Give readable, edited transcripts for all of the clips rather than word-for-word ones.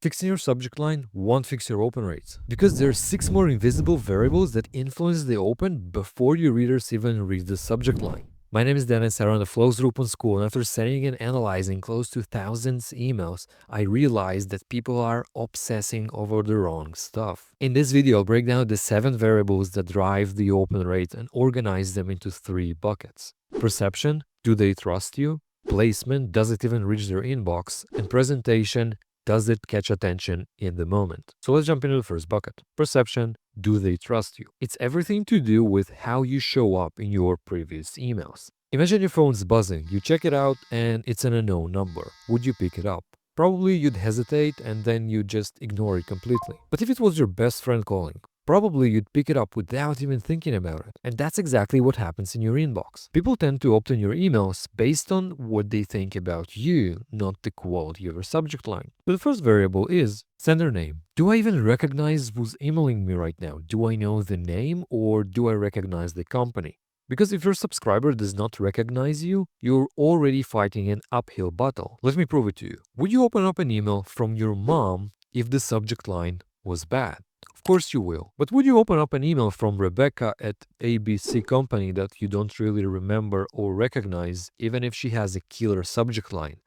Fixing your subject line won't fix your open rates, because there are 6 more invisible variables that influence the open before your readers even read the subject line. My name is Dennis. I run the Flows Group on School, and after studying and analyzing close to thousands emails, I realized that people are obsessing over the wrong stuff. In this video, I'll break down the 7 variables that drive the open rate and organize them into 3 buckets. Perception, do they trust you? Placement, does it even reach their inbox? And presentation, does it catch attention in the moment? So let's jump into the first bucket. Perception, do they trust you? It's everything to do with how you show up in your previous emails. Imagine your phone's buzzing, you check it out and it's an unknown number. Would you pick it up? Probably you'd hesitate and then you'd just ignore it completely. But if it was your best friend calling, probably you'd pick it up without even thinking about it. And that's exactly what happens in your inbox. People tend to open your emails based on what they think about you, not the quality of your subject line. So the first variable is sender name. Do I even recognize who's emailing me right now? Do I know the name or do I recognize the company? Because if your subscriber does not recognize you, you're already fighting an uphill battle. Let me prove it to you. Would you open up an email from your mom if the subject line was bad? Of course you will. But would you open up an email from Rebecca at ABC Company that you don't really remember or recognize, even if she has a killer subject line?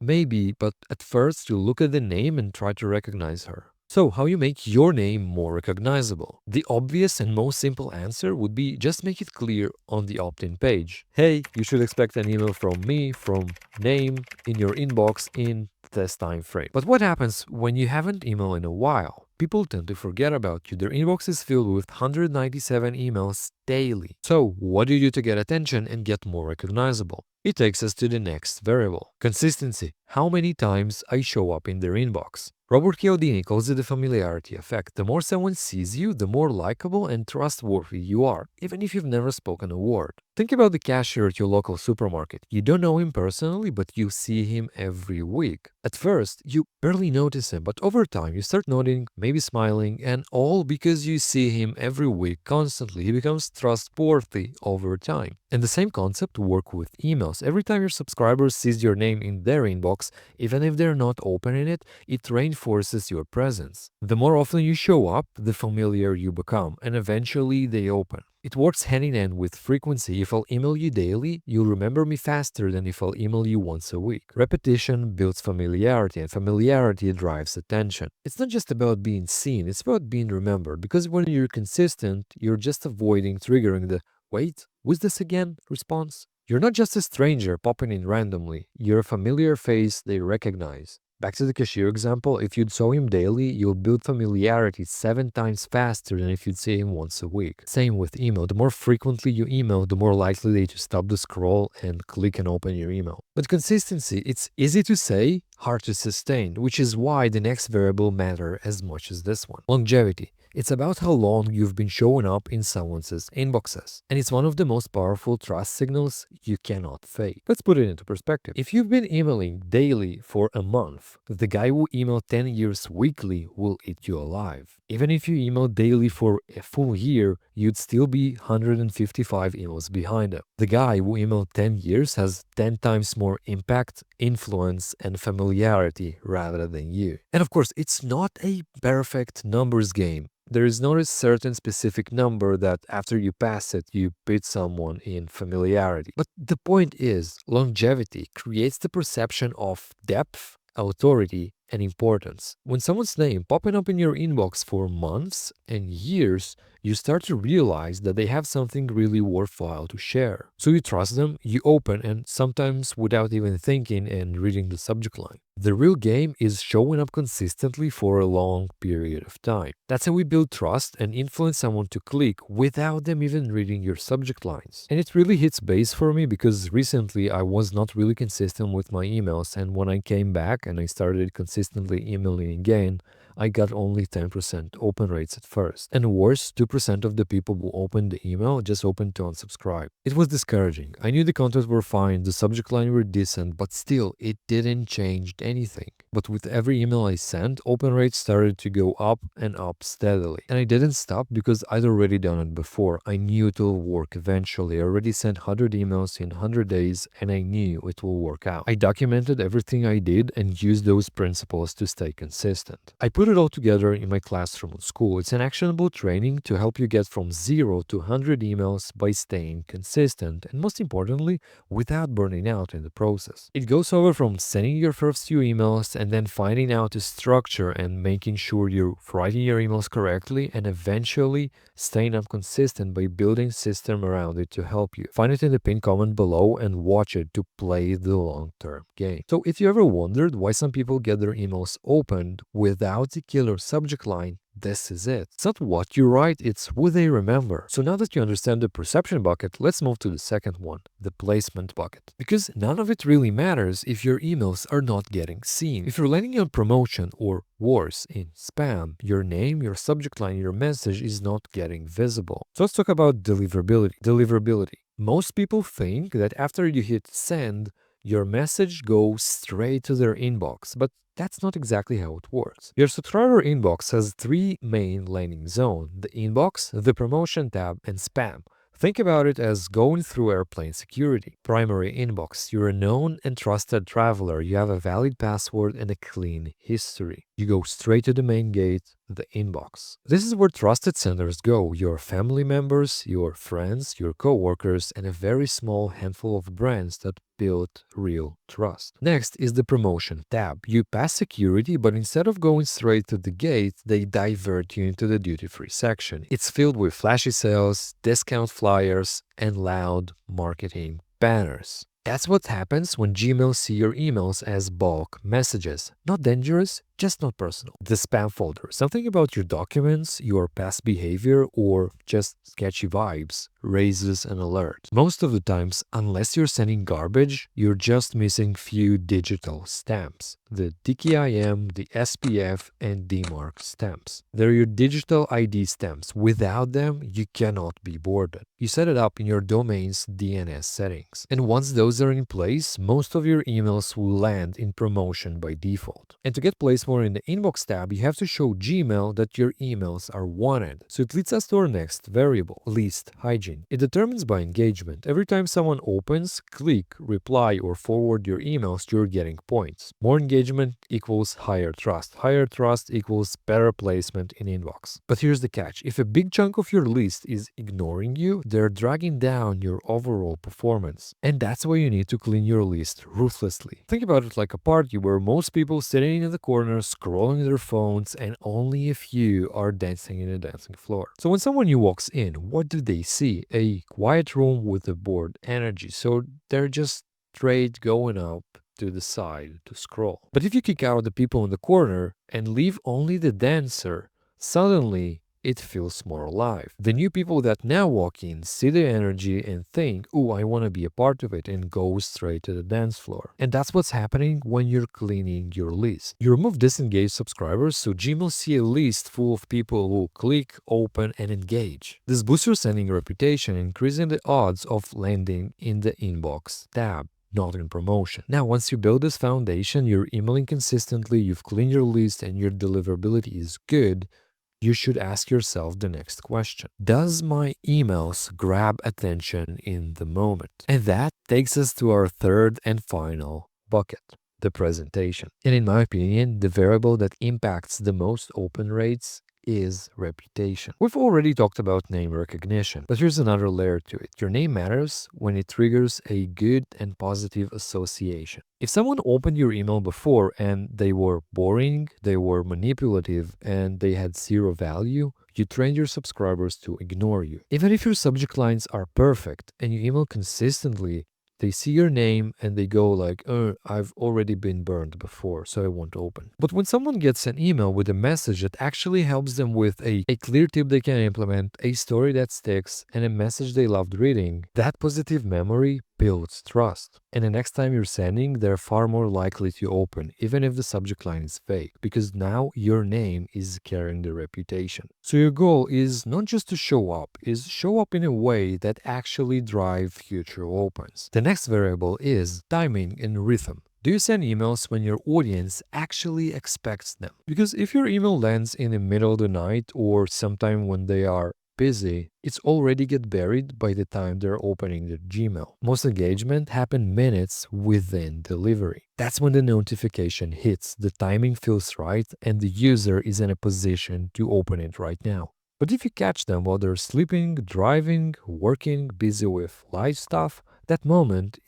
Maybe, but at first you look at the name and try to recognize her. So, how you make your name more recognizable? The obvious and most simple answer would be just make it clear on the opt-in page. Hey, you should expect an email from me, from name, in your inbox in this time frame. But what happens when you haven't emailed in a while? People tend to forget about you. Their inbox is filled with 197 emails daily. So, what do you do to get attention and get more recognizable? It takes us to the next variable. Consistency. How many times I show up in their inbox? Robert Cialdini calls it the familiarity effect. The more someone sees you, the more likable and trustworthy you are, even if you've never spoken a word. Think about the cashier at your local supermarket. You don't know him personally, but you see him every week. At first, you barely notice him, but over time, you start nodding, maybe smiling, and all because you see him every week constantly. He becomes trustworthy over time. And the same concept works with emails. Every time your subscriber sees your name in their inbox, even if they're not opening it, it reinforces your presence. The more often you show up, the familiar you become, and eventually they open. It works hand in hand with frequency. If I'll email you daily, you'll remember me faster than if I'll email you once a week. Repetition builds familiarity, and familiarity drives attention. It's not just about being seen, it's about being remembered, because when you're consistent, you're just avoiding triggering the "wait, who's this again?" response. You're not just a stranger popping in randomly, you're a familiar face they recognize. Back to the cashier example, if you'd saw him daily, you'll build familiarity 7 times faster than if you'd see him once a week. Same with email. The more frequently you email, the more likely they to stop the scroll and click and open your email. But consistency, it's easy to say, hard to sustain, which is why the next variable matters as much as this one. Longevity. It's about how long you've been showing up in someone's inboxes. And it's one of the most powerful trust signals you cannot fake. Let's put it into perspective. If you've been emailing daily for a month, the guy who emailed 10 years weekly will eat you alive. Even if you email daily for a full year, you'd still be 155 emails behind him. The guy who emailed 10 years has 10 times more impact, influence, and familiarity rather than you. And of course, it's not a perfect numbers game. There is not a certain specific number that after you pass it, you beat someone in familiarity. But the point is, longevity creates the perception of depth, authority, and importance. When someone's name popping up in your inbox for months and years, you start to realize that they have something really worthwhile to share. So you trust them, you open, and sometimes without even thinking and reading the subject line. The real game is showing up consistently for a long period of time. That's how we build trust and influence someone to click without them even reading your subject lines. And it really hits base for me because recently I was not really consistent with my emails, and when I came back and I started consistently emailing again, I got only 10% open rates at first. And worse, 2% 90% of the people who opened the email just opened to unsubscribe. It was discouraging. I knew the contents were fine, the subject line were decent, but still, it didn't change anything. But with every email I sent, open rates started to go up and up steadily. And I didn't stop because I'd already done it before. I knew it will work eventually. I already sent 100 emails in 100 days, and I knew it will work out. I documented everything I did and used those principles to stay consistent. I put it all together in my classroom at school. It's an actionable training to help you get from 0 to 100 emails by staying consistent and, most importantly, without burning out in the process. It goes over from sending your first few emails and then finding out the structure and making sure you're writing your emails correctly, and eventually staying up consistent by building system around it to help you. Find it in the pinned comment below and watch it to play the long-term game. So if you ever wondered why some people get their emails opened without the killer subject line, this is it. It's not what you write, it's who they remember. So now that you understand the perception bucket, let's move to the second one, the placement bucket. Because none of it really matters if your emails are not getting seen. If you're landing on promotion or worse, in spam, your name, your subject line, your message is not getting visible. So let's talk about deliverability. Most people think that after you hit send, your message goes straight to their inbox, but that's not exactly how it works. Your subscriber inbox has 3 main landing zones: the inbox, the promotion tab, and spam. Think about it as going through airplane security. Primary inbox, you're a known and trusted traveler. You have a valid password and a clean history. You go straight to the main gate, the inbox. This is where trusted senders go: your family members, your friends, your coworkers, and a very small handful of brands that build real trust. Next is the promotion tab. You pass security, but instead of going straight to the gate, they divert you into the duty-free section. It's filled with flashy sales, discount flyers, and loud marketing banners. That's what happens when Gmail see your emails as bulk messages. Not dangerous, just not personal. The spam folder, something about your documents, your past behavior, or just sketchy vibes raises an alert. Most of the times, unless you're sending garbage, you're just missing few digital stamps. The DKIM, the SPF, and DMARC stamps. They're your digital ID stamps. Without them, you cannot be boarded. You set it up in your domain's DNS settings. And once those are in place, most of your emails will land in promotion by default. And to get placed more in the inbox tab, you have to show Gmail that your emails are wanted. So it leads us to our next variable, list hygiene. It determines by engagement. Every time someone opens, click, reply, or forward your emails, you're getting points. More engagement equals higher trust. Higher trust equals better placement in inbox. But here's the catch. If a big chunk of your list is ignoring you, they're dragging down your overall performance. And that's why you need to clean your list ruthlessly. Think about it like a party where most people sitting in the corner scrolling their phones and only a few are dancing in a dancing floor. So when someone new walks in, what do they see? A quiet room with a bored energy. So they're just straight going up to the side to scroll. But if you kick out the people in the corner and leave only the dancer, suddenly it feels more alive. The new people that now walk in see the energy and think, "Ooh, I want to be a part of it," and go straight to the dance floor. And that's what's happening when you're cleaning your list. You remove disengaged subscribers, so Gmail see a list full of people who click, open, and engage. This boosts your sending reputation, increasing the odds of landing in the inbox tab, not in promotion. Now, once you build this foundation, you're emailing consistently, you've cleaned your list, and your deliverability is good, you should ask yourself the next question. Does my emails grab attention in the moment? And that takes us to our third and final bucket, the presentation. And in my opinion, the variable that impacts the most open rates is reputation. We've already talked about name recognition, but here's another layer to it. Your name matters when it triggers a good and positive association. If someone opened your email before and they were boring, they were manipulative, and they had zero value, you train your subscribers to ignore you. Even if your subject lines are perfect and you email consistently, they see your name and they go like, "Oh, I've already been burned before, so I won't open." But when someone gets an email with a message that actually helps them with a clear tip they can implement, a story that sticks, and a message they loved reading, that positive memory builds trust. And the next time you're sending, they're far more likely to open, even if the subject line is fake, because now your name is carrying the reputation. So your goal is not just to show up, is show up in a way that actually drive future opens. The next variable is timing and rhythm. Do you send emails when your audience actually expects them? Because if your email lands in the middle of the night or sometime when they are busy, it's already get buried by the time they're opening their Gmail. Most engagement happen minutes within delivery. That's when the notification hits, the timing feels right, and the user is in a position to open it right now. But if you catch them while they're sleeping, driving, working, busy with live stuff, that moment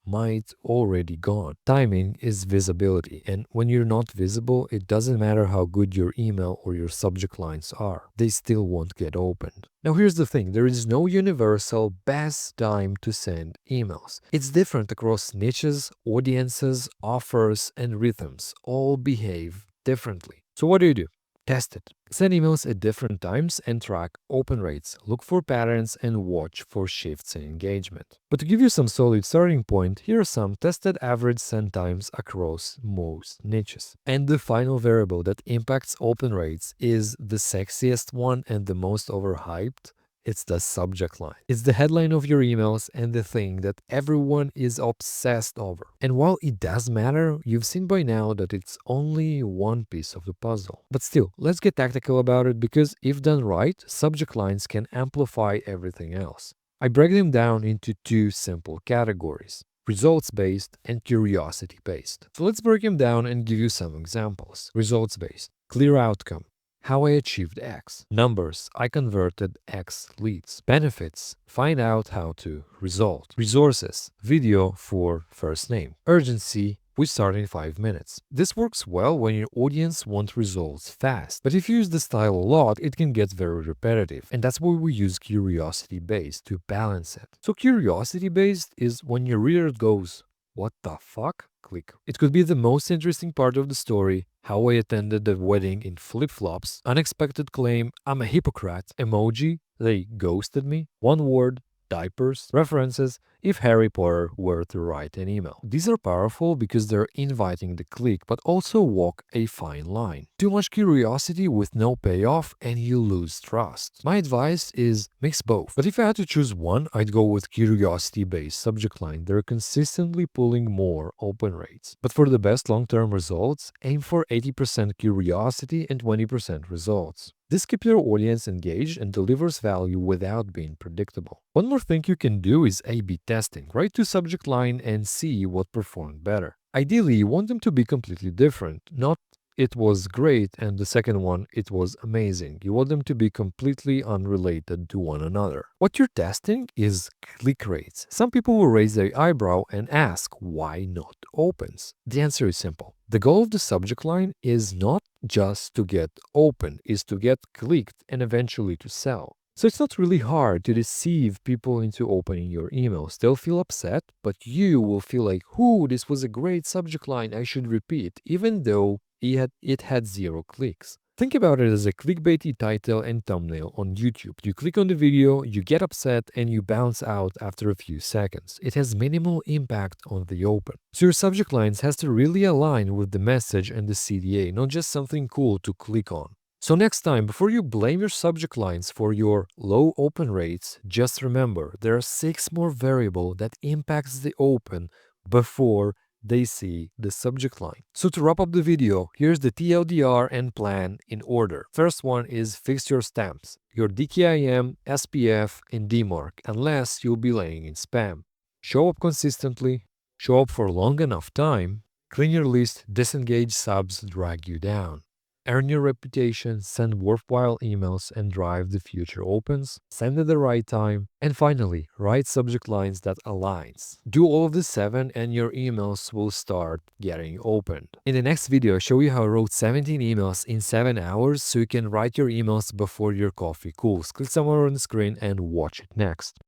might already gone. Timing is visibility, and when you're not visible, it doesn't matter how good your email or your subject lines are. They still won't get opened. Now here's the thing, there is no universal best time to send emails. It's different across niches, audiences, offers, and rhythms. All behave differently. So what do? Test it. Send emails at different times and track open rates. Look for patterns and watch for shifts in engagement. But to give you some solid starting point, here are some tested average send times across most niches. And the final variable that impacts open rates is the sexiest one and the most overhyped. It's the subject line. It's the headline of your emails and the thing that everyone is obsessed over. And while it does matter, you've seen by now that it's only one piece of the puzzle. But still, let's get tactical about it because if done right, subject lines can amplify everything else. I break them down into two simple categories: results-based and curiosity-based. So let's break them down and give you some examples. Results-based: clear outcome. How I achieved X. Numbers: I converted X leads. Benefits: find out how to. Result. Resources: video for first name. Urgency: we start in 5 minutes. This works well when your audience wants results fast. But if you use the style a lot, it can get very repetitive. And that's why we use curiosity-based to balance it. So curiosity-based is when your reader goes, "What the fuck?" Click. It could be the most interesting part of the story: how I attended the wedding in flip-flops, unexpected claim, I'm a hypocrite, emoji, they ghosted me, one word, diapers, references, if Harry Potter were to write an email. These are powerful because they're inviting the click, but also walk a fine line. Too much curiosity with no payoff and you lose trust. My advice is mix both. But if I had to choose one, I'd go with curiosity-based subject line. They're consistently pulling more open rates. But for the best long-term results, aim for 80% curiosity and 20% results. This keeps your audience engaged and delivers value without being predictable. One more thing you can do is A/B testing. Write to subject line and see what performed better. Ideally, you want them to be completely different, not "it was great" and the second one "it was amazing." You want them to be completely unrelated to one another. What you're testing is click rates. Some people will raise their eyebrow and ask, why not opens? The answer is simple. The goal of the subject line is not just to get open, is to get clicked and eventually to sell. So it's not really hard to deceive people into opening your emails. They'll feel upset, but you will feel like, this was a great subject line, I should repeat, even though it had 0 clicks. Think about it as a clickbaity title and thumbnail on YouTube. You click on the video, you get upset, and you bounce out after a few seconds. It has minimal impact on the open. So your subject lines has to really align with the message and the CTA, not just something cool to click on. So next time, before you blame your subject lines for your low open rates, just remember there are 6 more variables that impacts the open before they see the subject line. So to wrap up the video, here's the TLDR and plan in order. First one is fix your stamps, your DKIM, SPF, and DMARC, unless you'll be laying in spam. Show up consistently, show up for long enough time, clean your list, disengage subs drag you down. Earn your reputation, send worthwhile emails, and drive the future opens. Send at the right time. And finally, write subject lines that aligns. Do all of the 7 and your emails will start getting opened. In the next video, I'll show you how I wrote 17 emails in 7 hours so you can write your emails before your coffee cools. Click somewhere on the screen and watch it next.